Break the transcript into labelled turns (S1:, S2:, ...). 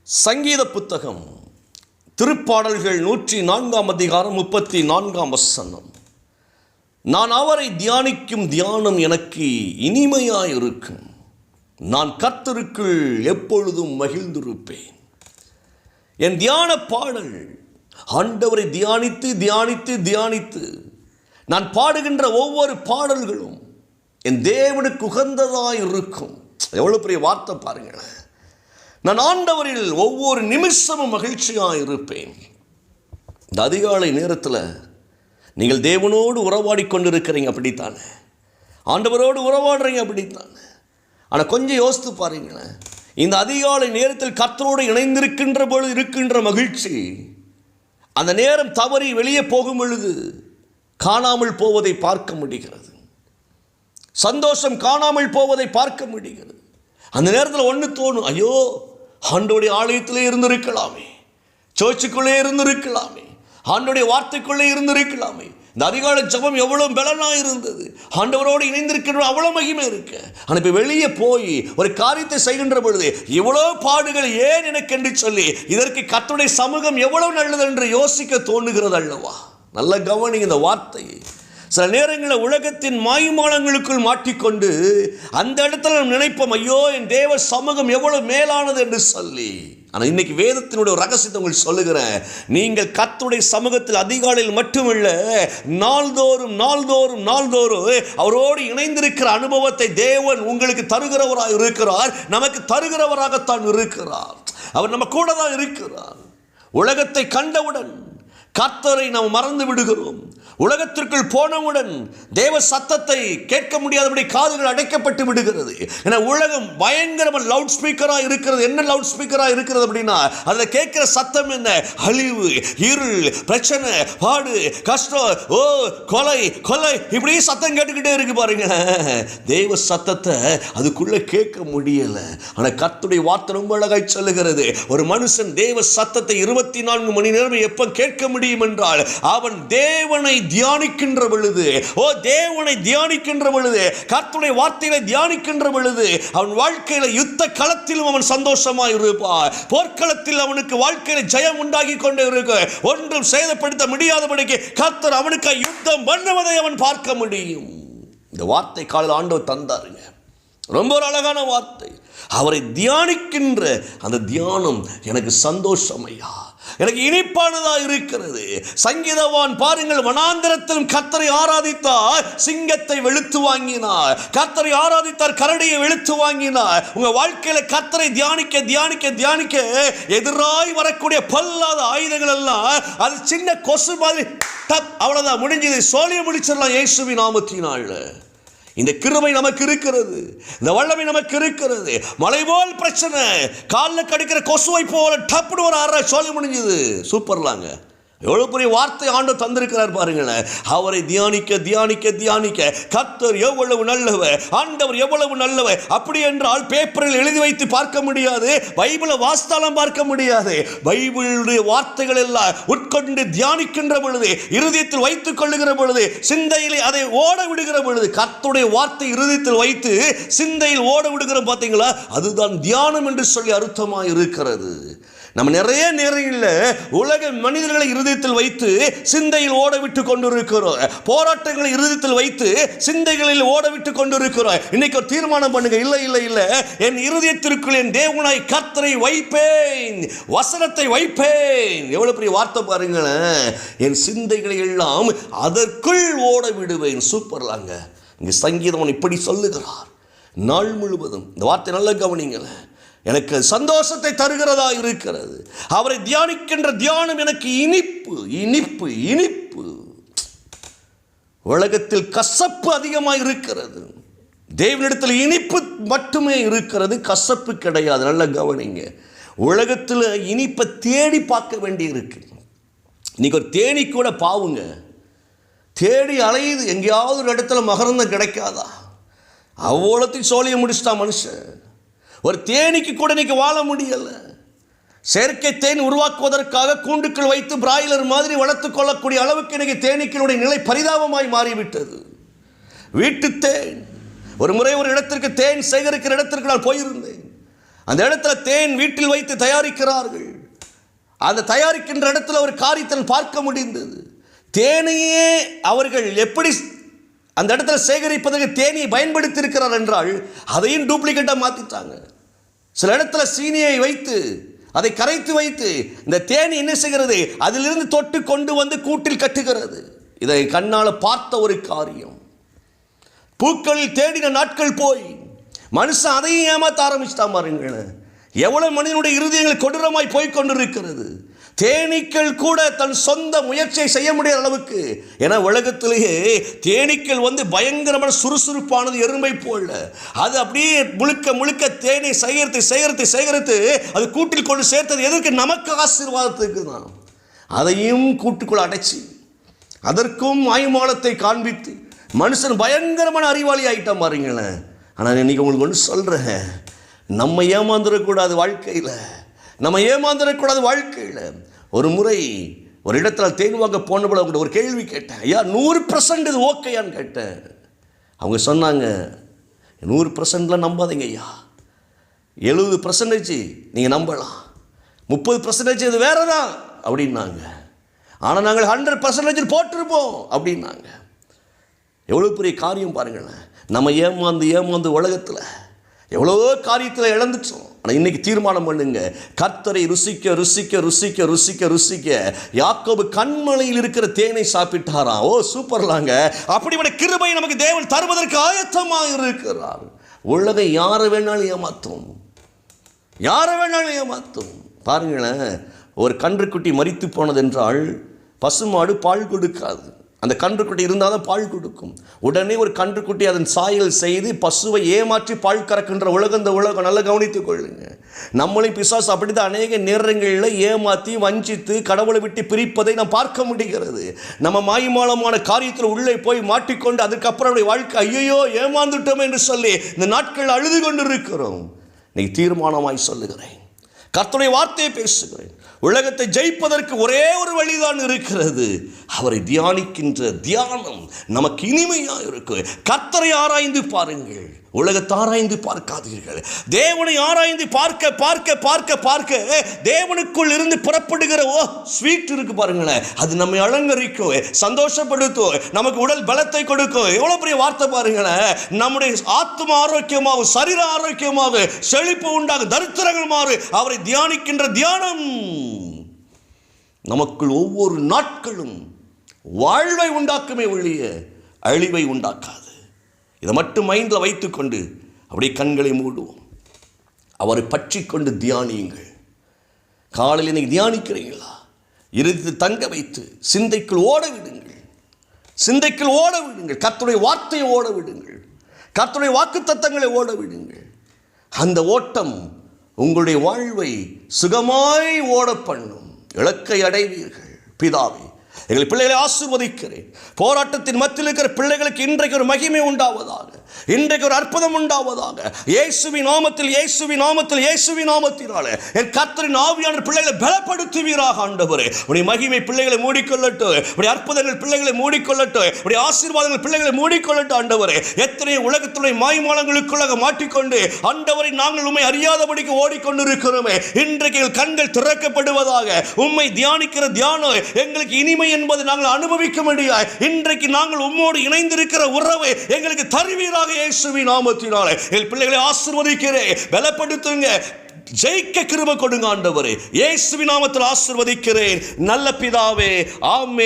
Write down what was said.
S1: சங்கீத புத்தகம் திருப்பாடல்கள் 104 அதிகாரம் 34 நான் அவரை தியானிக்கும் தியானம் எனக்கு இனிமையாயிருக்கும். நான் கர்த்தருக்குள் எப்பொழுதும் மகிழ்ந்திருப்பேன். என் தியான பாடல் ஆண்டவரை தியானித்து தியானித்து தியானித்து நான் பாடுகின்ற ஒவ்வொரு பாடல்களும் என் தேவனுக்கு உகந்ததாக இருக்கும். எவ்வளோ பெரிய வார்த்தை பாருங்களேன். நான் ஆண்டவரில் ஒவ்வொரு நிமிஷமும் மகிழ்ச்சியாக இருப்பேன். இந்த அதிகாலை நேரத்தில் நீங்கள் தேவனோடு உறவாடி கொண்டிருக்கிறீங்க, அப்படித்தானே? ஆண்டவரோடு உறவாடுறீங்க, அப்படித்தானே? ஆனால் கொஞ்சம் யோசித்து பாருங்களேன். இந்த அதிகாலை நேரத்தில் கர்த்தரோடு இணைந்திருக்கின்ற பொழுது இருக்கின்ற மகிழ்ச்சி, அந்த நேரம் தவறி வெளியே போகும் பொழுது காணாமல் போவதை பார்க்க முடிகிறது. சந்தோஷம் காணாமல் போவதை பார்க்க முடிகிறது. அந்த நேரத்தில் ஒன்று தோணும், ஐயோ ஆண்டோடைய ஆலயத்திலே இருந்திருக்கலாமே, சர்ச்சுக்குள்ளே இருந்திருக்கலாமே, ஆண்டோடைய வார்த்தைக்குள்ளே இருந்திருக்கலாமே. இந்த அதிகாலை ஜெபம் எவ்வளோ பலனாக இருந்தது, ஆண்டவரோடு இணைந்திருக்கின்ற அவ்வளோ மகிமை இருக்கு. ஆனால் இப்போ வெளியே போய் ஒரு காரியத்தை செய்கின்ற பொழுது இவ்வளோ பாடுகள் ஏன் எனக்கு என்று சொல்லி இதற்கு கர்த்தருடைய சமூகம் எவ்வளவு நல்லது என்று யோசிக்க தோன்றுகிறது அல்லவா? நல்ல கவனிங்க இந்த வார்த்தையை. சில நேரங்களில் உலகத்தின் மாய்மாலங்களுக்குள் மாட்டிக்கொண்டு அந்த இடத்துல நம்ம நினைப்போம், ஐயோ என் தேவ சமூகம் எவ்வளவு மேலானது என்று சொல்லி. ஆனால் இன்னைக்கு வேதத்தினுடைய ரகசியத்தை உங்களுக்கு சொல்லுகிறேன். நீங்கள் கர்த்தருடைய சமூகத்தில் அதிகாலையில் மட்டுமல்ல, நாள்தோறும் நாள்தோறும் நாள்தோறும் அவரோடு இணைந்திருக்கிற அனுபவத்தை தேவன் உங்களுக்கு தருகிறவராக இருக்கிறார். நமக்கு தருகிறவராகத்தான் இருக்கிறார். அவர் நம்ம கூட தான் இருக்கிறார். உலகத்தை கண்டவுடன் கர்த்தரை நாம் மறந்து விடுகிறோம். உலகத்திற்குள் போனவுடன் தேவ சத்தத்தை கேட்க முடியாதபடி காதுகள் அடைக்கப்பட்டு விடுகிறது. ஏன்னா உலகம் பயங்கரமாக லவுட் ஸ்பீக்கராக இருக்கிறது. என்ன லவுட் ஸ்பீக்கராக இருக்கிறது அப்படின்னா, அதில் கேட்கிற சத்தம் என்ன? அழிவு, இருள், பிரச்சனை, பாடு, கஷ்டம், ஓ கொலை கொலை, இப்படி சத்தம் கேட்டுக்கிட்டே இருக்கு பாருங்க. தேவ சத்தத்தை அதுக்குள்ள கேட்க முடியல. ஆனால் கர்த்தருடைய வார்த்தை ரொம்ப அழகாய் சொல்லுகிறது, ஒரு மனுஷன் தேவ சத்தத்தை 24 மணி நேரம் எப்ப கேட்க முடியும் என்றால் அவன் தேவனை தியானிக்கின்ற பொழுது, தேவனை தியானிக்கின்ற பொழுது, கர்த்தருடைய வார்த்தைகளை தியானிக்கின்ற பொழுது அவன் வாழ்க்கையில யுத்த களத்திலும் அவன் சந்தோஷமாய் இருப்பான். போர்க்களத்தில் அவனுக்கு வாழ்க்கையில ஜெயம் உண்டாகி கொண்டே இருக்கு. ஒன்றும் சேதப்படுத்த முடியாதபடிக்கு கர்த்தர் அவனுக்கு யுத்தம் பண்ணுவதை அவன் பார்க்க முடியும். இந்த வார்த்தை காலையில் ஆண்டவர் தந்தாருங்க. ரொம்ப ஒரு அழகான வார்த்தை. அவரை தியானிக்கின்ற அந்த தியானம் எனக்கு சந்தோஷம் ஐயா, எனக்கு இனிப்பானதாக இருக்கிறது. சங்கீதவான் பாருங்கள், வனாந்திரத்திலும் கர்த்தரை ஆராதித்தார், சிங்கத்தை வெளுத்து வாங்கினார். கர்த்தரை ஆராதித்தார், கரடியை வெளுத்து வாங்கினார். உங்க வாழ்க்கையில கர்த்தரை தியானிக்க தியானிக்க தியானிக்க எதிராய் வரக்கூடிய பல்லாத ஆயுதங்கள் எல்லாம் அது சின்ன கொசு மாதிரி அவ்வளவுதான், முடிஞ்சது. சோழிய முடிச்சிடலாம் இயேசுவின் நாமத்தினால. இந்த கிருபை நமக்கு இருக்கிறது, இந்த வல்லமை நமக்கு இருக்கிறது. மலை போல் பிரச்சனை, காலில் கடிக்கிற கொசுவை போல டப்புன்னு ஒரு அரை சொல்லி முடிஞ்சது. சூப்பர்லாங்க. எவ்வளவு பெரிய வார்த்தை ஆண்டவர் தந்திருக்கிறார் பாருங்களேன். அவரை தியானிக்க தியானிக்க தியானிக்க கர்த்தர் எவ்வளவு நல்லவர், ஆண்டவர் எவ்வளவு நல்லவர். அப்படி என்றால் பேப்பரில் எழுதி வைத்து பார்க்க முடியாது, பைபிளை வாஸ்தாலம் பார்க்க முடியாது. பைபிளுடைய வார்த்தைகள் எல்லாம் உட்கொண்டு தியானிக்கின்ற பொழுது, இருதயத்தில் வைத்துக் கொள்ளுகிற பொழுது, சிந்தையிலே அதை ஓட விடுகிற பொழுது, கர்த்தருடைய வார்த்தை இருதயத்தில் வைத்து சிந்தையில் ஓட விடுகிற பார்த்தீங்களா, அதுதான் தியானம் என்று சொல்லி அர்த்தமாக இருக்கிறது. நம்ம நிறைய நேரங்களில் உலக மனிதர்களை இருதயத்தில் வைத்து சிந்தையில் ஓட விட்டு கொண்டிருக்கிறோம். போராட்டங்களை இருதயத்தில் வைத்து சிந்தைகளில் ஓட விட்டு கொண்டிருக்கிறோம். இன்னைக்கு ஒரு தீர்மானம் பண்ணுங்க, இல்லை இல்லை இல்லை, என் இருதயத்திற்குள் என் தேவனாய் கர்த்தரை வைப்பேன், வசனத்தை வைப்பேன். எவ்வளவு பெரிய வார்த்தை பாருங்களேன். என் சிந்தைகளை எல்லாம் அதற்குள் ஓட விடுவேன். சூப்பர்லாங்க. இங்கே சங்கீதம் இப்படி சொல்லுகிறார். நாள் முழுவதும் இந்த வார்த்தை நல்ல கவனிங்களேன். எனக்கு சந்தோஷத்தை தருகிறதா இருக்கிறது. அவரை தியானிக்கின்ற தியானம் எனக்கு இனிப்பு இனிப்பு இனிப்பு. உலகத்தில் கசப்பு அதிகமாக இருக்கிறது, தேவனிடத்தில் இனிப்பு மட்டுமே இருக்கிறது, கசப்பு கிடையாது. நல்ல கவனிங்க. உலகத்தில் இனிப்பை தேடி பார்க்க வேண்டி இருக்கு. இன்னைக்கு ஒரு தேனி கூட பாவுங்க, தேடி அலையுது, எங்கேயாவது ஒரு இடத்துல மகரந்தம் கிடைக்காதா? அவ்வளோத்தையும் சோழியை முடிச்சிட்டா மனுஷன். ஒரு தேனிக்கு கூட இன்னைக்கு வாழ முடியல. செயற்கை தேன் உருவாக்குவதற்காக கூண்டுக்குள் வைத்து பிராய்லர் மாதிரி வளர்த்துக் கொள்ளக்கூடிய அளவுக்கு இன்னைக்கு தேனீக்களுடைய நிலை பரிதாபமாய் மாறிவிட்டது. வீட்டு தேன். ஒரு முறை ஒரு இடத்திற்கு தேன் சேகரிக்கிற இடத்திற்கு நான் போயிருந்தேன். அந்த இடத்துல தேன் வீட்டில் வைத்து தயாரிக்கிறார்கள். அந்த தயாரிக்கின்ற இடத்துல ஒரு காரியத்தை பார்க்க முடிந்தது. தேனையே அவர்கள் எப்படி அந்த இடத்துல சேகரிப்பதற்கு தேனியை பயன்படுத்தி இருக்கிறார் என்றால் அதையும் டூப்ளிகேட்டாக மாற்றிட்டாங்க. சில இடத்துல சீனியை வைத்து அதை கரைத்து வைத்து இந்த தேனி என்ன செய்கிறது, அதிலிருந்து தொட்டு கொண்டு வந்து கூட்டில் கட்டுகிறது. இதை கண்ணால் பார்த்த ஒரு காரியம். பூக்களில் தேடின நாட்கள் போய் மனுஷன் அதையும் ஏமாற்ற ஆரம்பிச்சிட்டான். பாருங்கள், எவ்வளவு மனிதனுடைய இருதயங்கள் கொடூரமாய் போய் கொண்டிருக்கிறது. தேனீக்கள் கூட தன் சொந்த முயற்சியை செய்ய முடியாத அளவுக்கு. ஏன்னா உலகத்திலேயே தேனீக்கள் பயங்கரமான சுறுசுறுப்பானது எறும்பை போல. அது அப்படியே முழுக்க முழுக்க தேனை சேகரித்து அது கூட்டில் கொண்டு சேர்த்தது எதற்கு? நமக்கு ஆசீர்வாதத்துக்கு தான். அதையும் கூட்டுக்குள் அடைச்சி அதற்கும் மாய்மாலத்தை காண்பித்து மனுஷன் பயங்கரமான அறிவாளி ஆகிட்டான். பாருங்களேன். ஆனால் இன்னைக்கு உங்களுக்கு ஒன்று சொல்கிறேன், நம்ம ஏமாந்துடக்கூடாது வாழ்க்கையில். ஒரு முறை ஒரு இடத்துல தேன் வாங்க போன போல ஒரு கேள்வி கேட்டேன். ஐயா, 100% இது ஓகேயான்னு கேட்டேன். அவங்க சொன்னாங்க, 100%லாம் நம்பாதீங்க ஐயா, 70% நீங்கள் நம்பலாம், 30% இது வேறு தான் அப்படின்னாங்க. ஆனால் நாங்கள் 100% போட்டிருப்போம் அப்படின்னாங்க. எவ்வளோ பெரிய காரியம் பாருங்களேன். நம்ம ஏமாந்து உலகத்தில் எவ்வளோ காரியத்தில் இழந்துட்டோம். ஆனால் இன்னைக்கு தீர்மானம் பண்ணுங்க, கர்த்தரை ருசிக்க ருசிக்க ருசிக்க ருசிக்க ருசிக்க. யாக்கோபு கண்மலையில் இருக்கிற தேனை சாப்பிட்டாராம். ஓ சூப்பர்லாங்க. அப்படிப்பட்ட கிருபை நமக்கு தேவன் தருவதற்கு ஆயத்தமாக இருக்கிறார். உலகை யாரை வேணாலும் ஏமாற்றும். பாருங்களேன், ஒரு கன்றுக்குட்டி மரித்து போனது என்றால் பசுமாடு பால் கொடுக்காது. அந்த கன்றுக்குட்டி இருந்தால் தான் பால் கொடுக்கும். உடனே ஒரு கன்றுக்குட்டி அதன் சாயல் செய்து பசுவை ஏமாற்றி பால் கறக்கின்ற இந்த உலகம் நல்லா கவனித்துக் கொள்ளுங்க. நம்மளையும் பிசாசு அப்படிதான் அநேக நேரங்களில் ஏமாற்றி வஞ்சித்து கடவுளை விட்டு பிரிப்பதை நாம் பார்க்க முடிகிறது. நம்ம மாய்மாலமான காரியத்தில் உள்ளே போய் மாட்டிக்கொண்டு அதுக்கப்புறம் வாழ்க்கை ஐயோ ஏமாந்துட்டோம் என்று சொல்லி இந்த நாட்கள் அழுது கொண்டு இருக்கிறோம். இன்னைக்கு தீர்மானமாய் சொல்லுகிறேன், கர்த்தருடைய வார்த்தையை பேசுகிறேன். உலகத்தை ஜெயிப்பதற்கு ஒரே ஒரு வழிதான் இருக்கிறது. அவரை தியானிக்கின்ற தியானம் நமக்கு இனிமையாக இருக்கு. கர்த்தரை ஆராய்ந்து பாருங்கள், உலகத்தை ஆராய்ந்து பார்க்காதீர்கள். தேவனை ஆராய்ந்து பார்க்க பார்க்க பார்க்க பார்க்க தேவனுக்குள் இருந்து புறப்படுகிற ஸ்வீட் இருக்கு பாருங்களேன், அது நம்மை அலங்கரிக்கும், சந்தோஷப்படுத்தும், நமக்கு உடல் பலத்தை கொடுக்கும். எவ்வளவு பெரிய வார்த்தை பாருங்களேன். நம்முடைய ஆத்மா ஆரோக்கியமாகும், சரீர ஆரோக்கியமாகும், செழிப்பு உண்டாகும், தரித்திரங்கள் மாறு. அவரை தியானிக்கின்ற தியானம் நமக்குள் ஒவ்வொரு நாட்களும் வாழ்வை உண்டாக்குமே ஒழிய அழிவை உண்டாக்காது. இதை மட்டும் மைண்டில் வைத்துக்கொண்டு அப்படியே கண்களை மூடுவோம். அவரை பற்றி கொண்டு தியானியுங்கள். காலையில் இன்னைக்கு தியானிக்கிறீங்களா? இறுதி தங்க வைத்து சிந்தைக்குள் ஓட விடுங்கள். கர்த்தருடைய வார்த்தையை ஓட விடுங்கள். கர்த்தருடைய வாக்குத்தத்தங்களை ஓட விடுங்கள். அந்த ஓட்டம் உங்களுடைய வாழ்வை சுகமாய் ஓட பண்ணும். இலக்கை அடைவீர்கள். பிதாவே, எங்கள் பிள்ளைகளை ஆசீர்வதிக்கிறேன். போராட்டத்தின் மத்தியில் இருக்கிற பிள்ளைகளுக்கு இன்றைக்கு ஒரு மகிமை உண்டாவதாக, இன்றைக்கு ஒரு அற்புதம் உண்டாவதாக. இயேசுவின் நாமத்தினாலே என் கர்த்தரின் ஆவியானவர் பிள்ளைகளை பலப்படுத்துவீராக. ஆண்டவரே, உடைய மகிமை பிள்ளைகளை மூடிக்கொள்ளட்டும், உடைய அற்புதங்கள் பிள்ளைகளை மூடிக்கொள்ளட்டும், உடைய ஆசீர்வாதங்கள் பிள்ளைகளை மூடிக்கொள்ளட்டும். ஆண்டவரே, எத்தனை உலகத்துடைய மாய்மாலங்களுக்குள்ளாக மாட்டிக்கொண்டு ஆண்டவரை நாங்கள் உம்மை அறியாதபடிக்கு ஓடிக்கொண்டிருக்கிறோமே, இன்றைக்கு எங்கள் கண்கள் திறக்கப்படுவதாக. உம்மை தியானிக்கிற தியானம் எங்களுக்கு இனிமை என்பது நாங்கள் அனுபவிக்க முடியாது. இன்றைக்கு நாங்கள் உம்மோடு இணைந்திருக்கிற உறவை எங்களுக்கு தருவீராக. இயேசுவின் நாமத்தினாலே என் பிள்ளைகளை ஆசீர்வதிக்கிறேன். பலப்படுத்துங்க, ஜெயிக்க கிருபை கொடுங்க ஆண்டவரே. இயேசுவின் நாமத்தில் ஆசீர்வதிக்கிறேன் நல்ல பிதாவே, ஆமென்.